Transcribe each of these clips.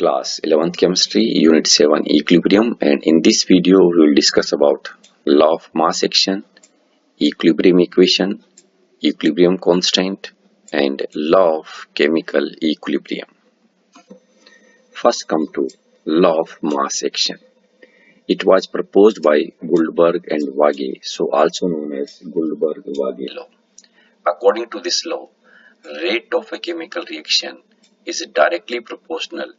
class 11th chemistry unit 7 equilibrium, and in this video we will discuss about law of mass action, equilibrium equation, equilibrium constant and law of chemical equilibrium. First come to law of mass action. It was proposed by Goldberg and Vijay, so also known as Goldberg-Vijay law. According to this law, rate of a chemical reaction is directly proportional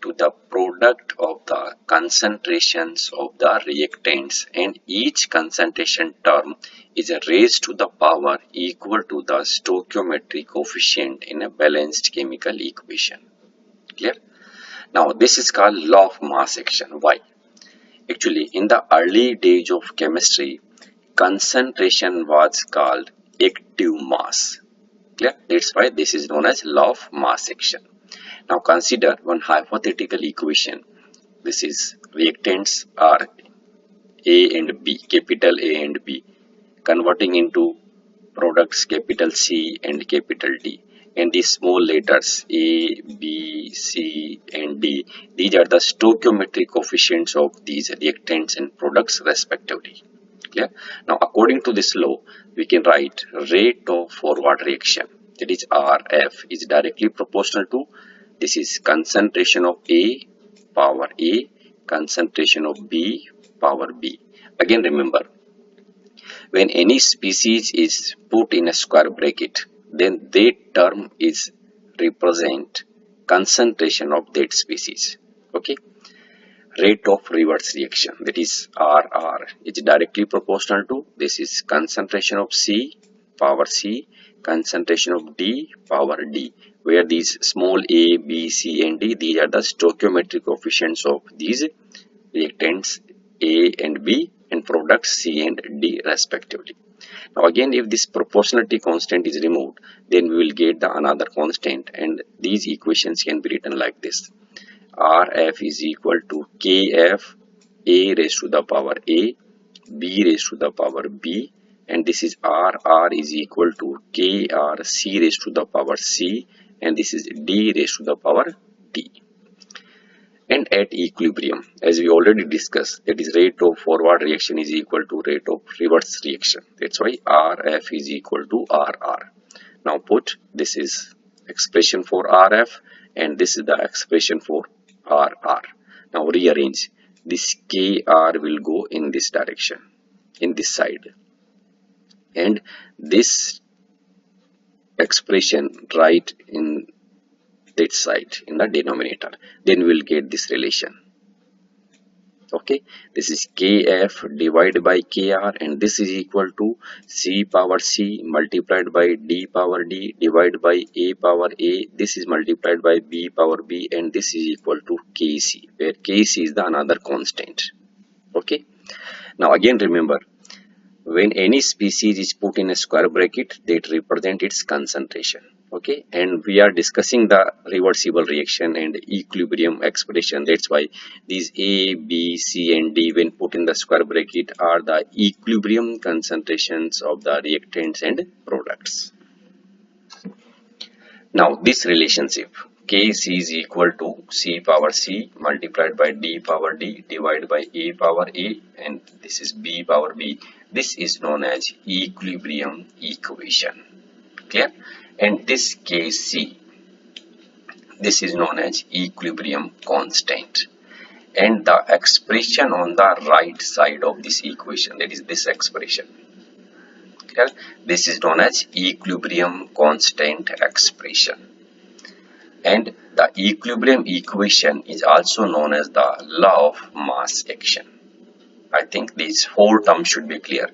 to the product of the concentrations of the reactants, and each concentration term is raised to the power equal to the stoichiometric coefficient in a balanced chemical equation. Clear? Now this is called law of mass action. Why? Actually, in the early days of chemistry, concentration was called active mass. Clear? That's why this is known as law of mass action. Now consider one hypothetical equation. This is reactants are A and B, capital A and B, converting into products capital C and capital D. And these small letters A, B, C and D, these are the stoichiometric coefficients of these reactants and products respectively. Clear? Now according to this law, we can write rate of forward reaction, that is RF, is directly proportional to, this is concentration of A power A, concentration of B power B. Again remember, when any species is put in a square bracket, then that term is represent concentration of that species. Okay. Rate of reverse reaction, that is RR, is directly proportional to, this is concentration of C power C, concentration of D power D, where these small a, b, c and d, these are the stoichiometric coefficients of these reactants A and B and products C and D respectively. Now again, if this proportionality constant is removed, then we will get the another constant, and these equations can be written like this: RF is equal to KF A raised to the power A, B raised to the power B, and this is RR is equal to KR C raised to the power C, and this is D raised to the power D. And at equilibrium, as we already discussed, that is rate of forward reaction is equal to rate of reverse reaction. That's why RF is equal to RR. Now put, this is expression for RF and this is the expression for RR. Now rearrange, this KR will go in this direction, in this side, and this expression right in that side in the denominator, then we will get this relation. Okay, this is KF divided by KR, and this is equal to C power C multiplied by D power D divided by A power A. This is multiplied by B power B, and this is equal to KC, where KC is the another constant. Okay, now again remember, when any species is put in a square bracket, that represent its concentration. Okay, and we are discussing the reversible reaction and equilibrium expression. That's why these A, B, C and D, when put in the square bracket, are the equilibrium concentrations of the reactants and products. Now this relationship Kc is equal to C power C multiplied by D power D divided by A power A, and this is B power B. This is known as equilibrium equation. Clear? And this Kc, this is known as equilibrium constant, and the expression on the right side of this equation, that is this expression, clear? This is known as equilibrium constant expression, and the equilibrium equation is also known as the law of mass action. I think these four terms should be clear.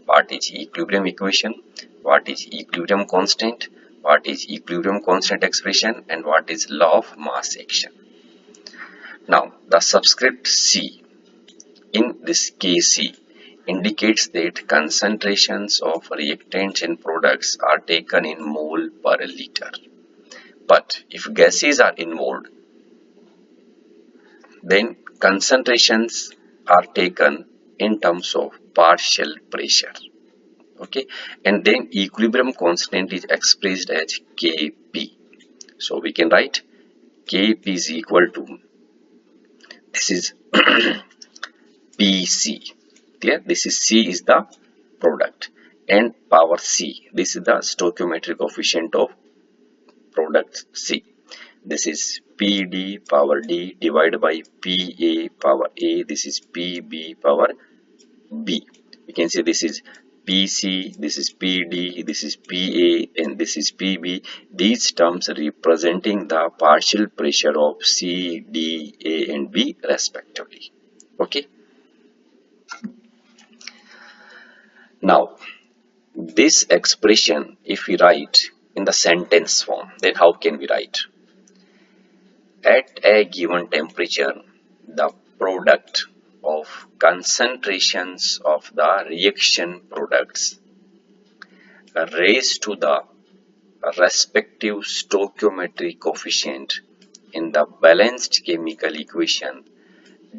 What is equilibrium equation, what is equilibrium constant, what is equilibrium constant expression, and what is law of mass action. Now the subscript C in this Kc indicates that concentrations of reactants and products are taken in mole per liter. But if gases are involved, then concentrations are taken in terms of partial pressure. Okay, and then equilibrium constant is expressed as Kp. So we can write Kp is equal to This is PC. Clear? This is C is the product, and power C. This is the stoichiometric coefficient of product C. This is PD power D divided by PA power A. This is PB power B. You can say this is PC, this is PD, this is PA, and this is PB. These terms representing the partial pressure of C, D, A, and B respectively. Okay. Now, this expression, if we write in the sentence form, then how can we write? At a given temperature, the product of concentrations of the reaction products raised to the respective stoichiometric coefficient in the balanced chemical equation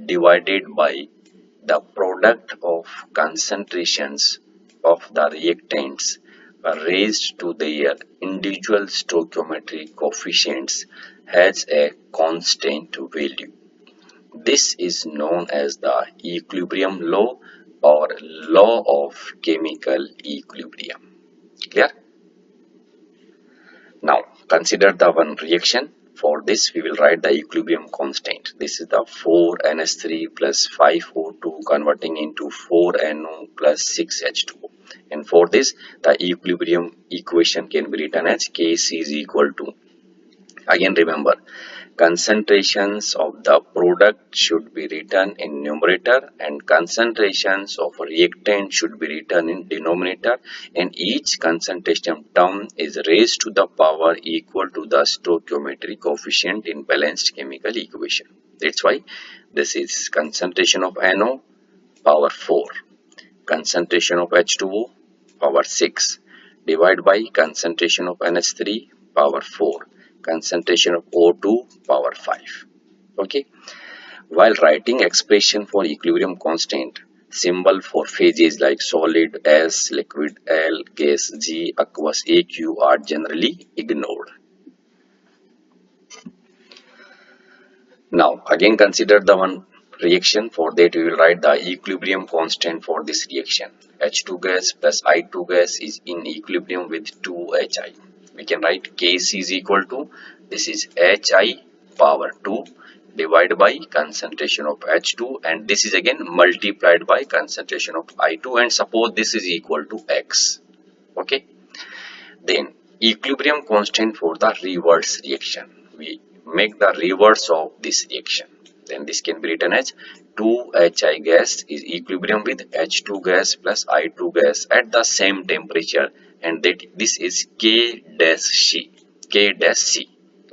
divided by the product of concentrations of the reactants raised to their individual stoichiometric coefficients has a constant value. This is known as the equilibrium law or law of chemical equilibrium. Clear? Now consider the one reaction. For this we will write the equilibrium constant. This is the 4NH3 plus 5O2 converting into 4NO plus 6H2O. And for this the equilibrium equation can be written as Kc is equal to, again remember, concentrations of the product should be written in numerator and concentrations of reactant should be written in denominator, and each concentration term is raised to the power equal to the stoichiometric coefficient in balanced chemical equation. That's why this is concentration of NO power 4, concentration of H2O power 6 divided by concentration of NH3 power 4, concentration of O2 power 5. Okay. While writing expression for equilibrium constant, symbol for phases like solid S, liquid L, gas G, aqueous AQ are generally ignored. Now again consider the one reaction. For that we will write the equilibrium constant for this reaction. H2 gas plus I2 gas is in equilibrium with 2Hi. We can write Kc is equal to, this is Hi power 2 divided by concentration of H2, and this is again multiplied by concentration of I2, and suppose this is equal to X. Okay. Then equilibrium constant for the reverse reaction. We make the reverse of this reaction. Then this can be written as 2Hi gas is equilibrium with H2 gas plus I2 gas at the same temperature, and that this is K dash C.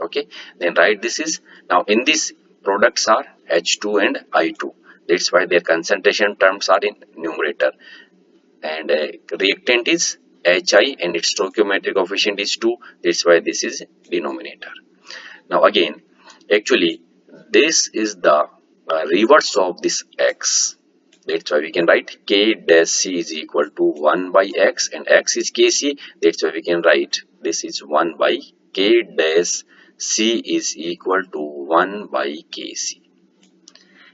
Okay. Then write this is, now in this products are H2 and I2. That's why their concentration terms are in numerator, and reactant is Hi and its stoichiometric coefficient is 2. That's why this is denominator. Now again, actually this is the reverse of this X. That's why we can write K dash C is equal to 1 by X, and X is Kc. That's why we can write this is 1 by K dash C is equal to 1 by Kc.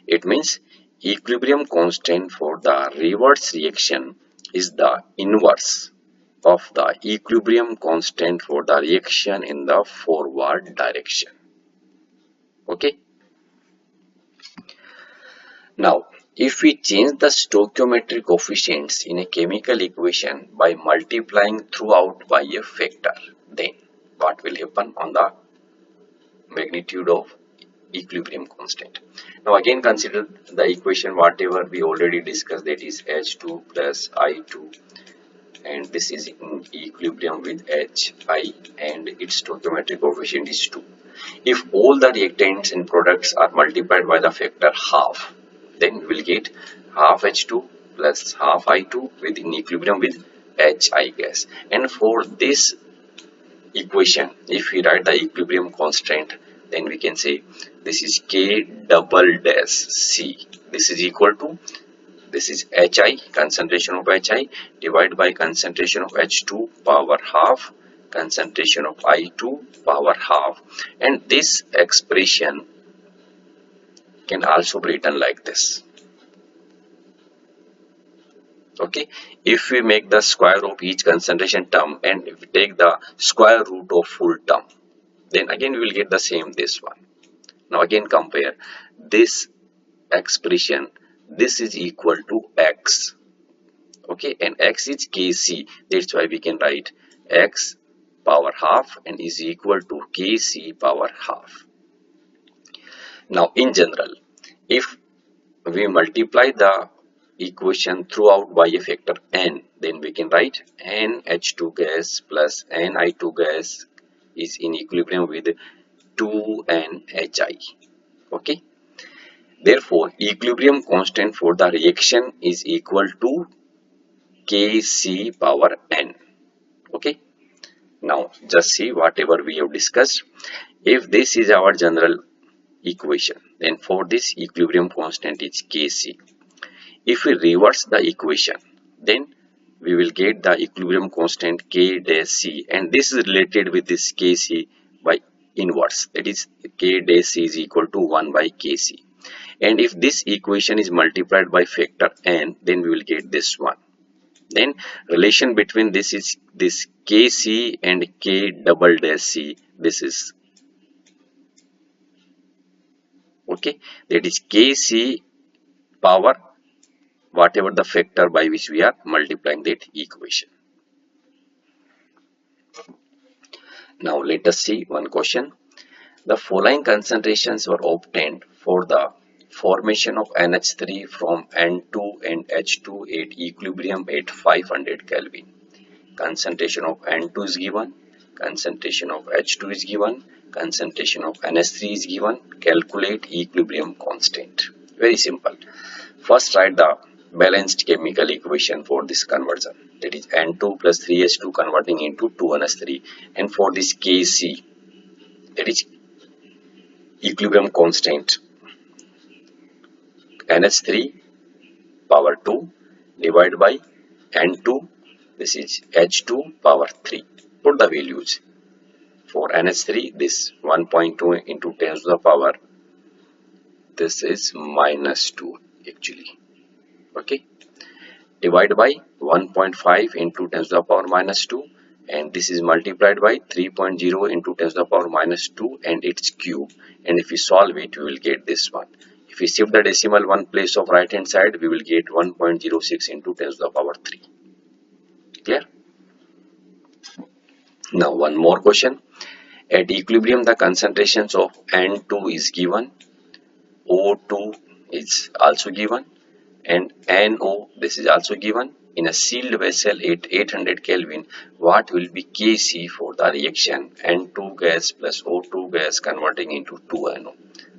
It means equilibrium constant for the reverse reaction is the inverse of the equilibrium constant for the reaction in the forward direction. Okay. Now if we change the stoichiometric coefficients in a chemical equation by multiplying throughout by a factor, then what will happen on the magnitude of equilibrium constant? Now again consider the equation whatever we already discussed, that is H2 plus I2, and this is in equilibrium with Hi and its stoichiometric coefficient is 2. If all the reactants and products are multiplied by the factor half, then we will get half H2 plus half I2 within equilibrium with Hi gas. And for this equation, if we write the equilibrium constant, then we can say this is K double dash C. This is equal to, this is Hi, concentration of Hi divided by concentration of H2 power half, concentration of I2 power half, and this expression can also be written like this. Okay, if we make the square of each concentration term and if we take the square root of full term, then again we will get the same this one. Now again compare this expression, this is equal to x. Okay, and x is kc, that's why we can write x power half and is equal to kc power half. Now in general, if we multiply the equation throughout by a factor n, then we can write NH2 gas plus Ni2 gas is in equilibrium with 2NHI. Okay, therefore equilibrium constant for the reaction is equal to Kc power n. Okay, now just see whatever we have discussed. If this is our general equation, then for this equilibrium constant is Kc. If we reverse the equation, then we will get the equilibrium constant K dash C, and this is related with this Kc by inverse, that is K dash C is equal to 1 by Kc. And if this equation is multiplied by factor n, then we will get this one. Then relation between this is this Kc and K double dash C, this is okay, that is Kc power whatever the factor by which we are multiplying that equation. Now let us see one question. The following concentrations were obtained for the formation of NH3 from N2 and H2 at equilibrium at 500 Kelvin. Concentration of N2 is given, concentration of H2 is given, concentration of NH3 is given. Calculate equilibrium constant. Very simple. First write the balanced chemical equation for this conversion, that is N2 plus 3H2 converting into 2NH3, and for this Kc, that is equilibrium constant, NH3 power 2 divided by N2, this is H2 power 3. Put the values. For NH3, this 1.2 into 10 to the power, this is minus 2 actually. Okay, divide by 1.5 into 10 to the power minus 2, and this is multiplied by 3.0 into 10 to the power minus 2 and its cube, and if we solve it we will get this one. If we shift the decimal one place of right hand side, we will get 1.06 into 10 to the power 3. Clear? Now one more question. At equilibrium the concentrations of N2 is given, O2 is also given, and NO, this is also given. In a sealed vessel at 800 Kelvin, what will be Kc for the reaction N2 gas plus O2 gas converting into 2NO?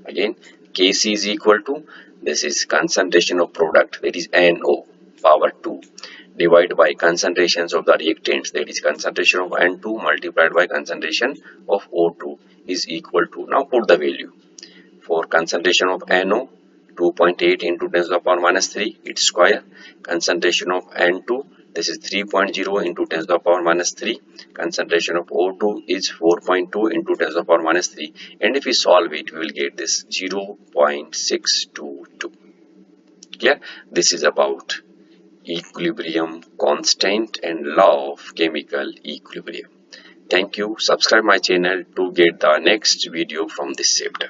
Again, Kc is equal to, this is concentration of product, that is NO power 2, divided by concentrations of the reactants, that is concentration of N2 multiplied by concentration of O2 is equal to, now put the value. For concentration of NO, 2.8 into 10 to the power minus 3, its square. Concentration of N2, this is 3.0 into 10 to the power minus 3. Concentration of O2 is 4.2 into 10 to the power minus 3. And if we solve it, we will get this 0.622. Clear? This is about equilibrium constant and law of chemical equilibrium. Thank you. Subscribe my channel to get the next video from this chapter.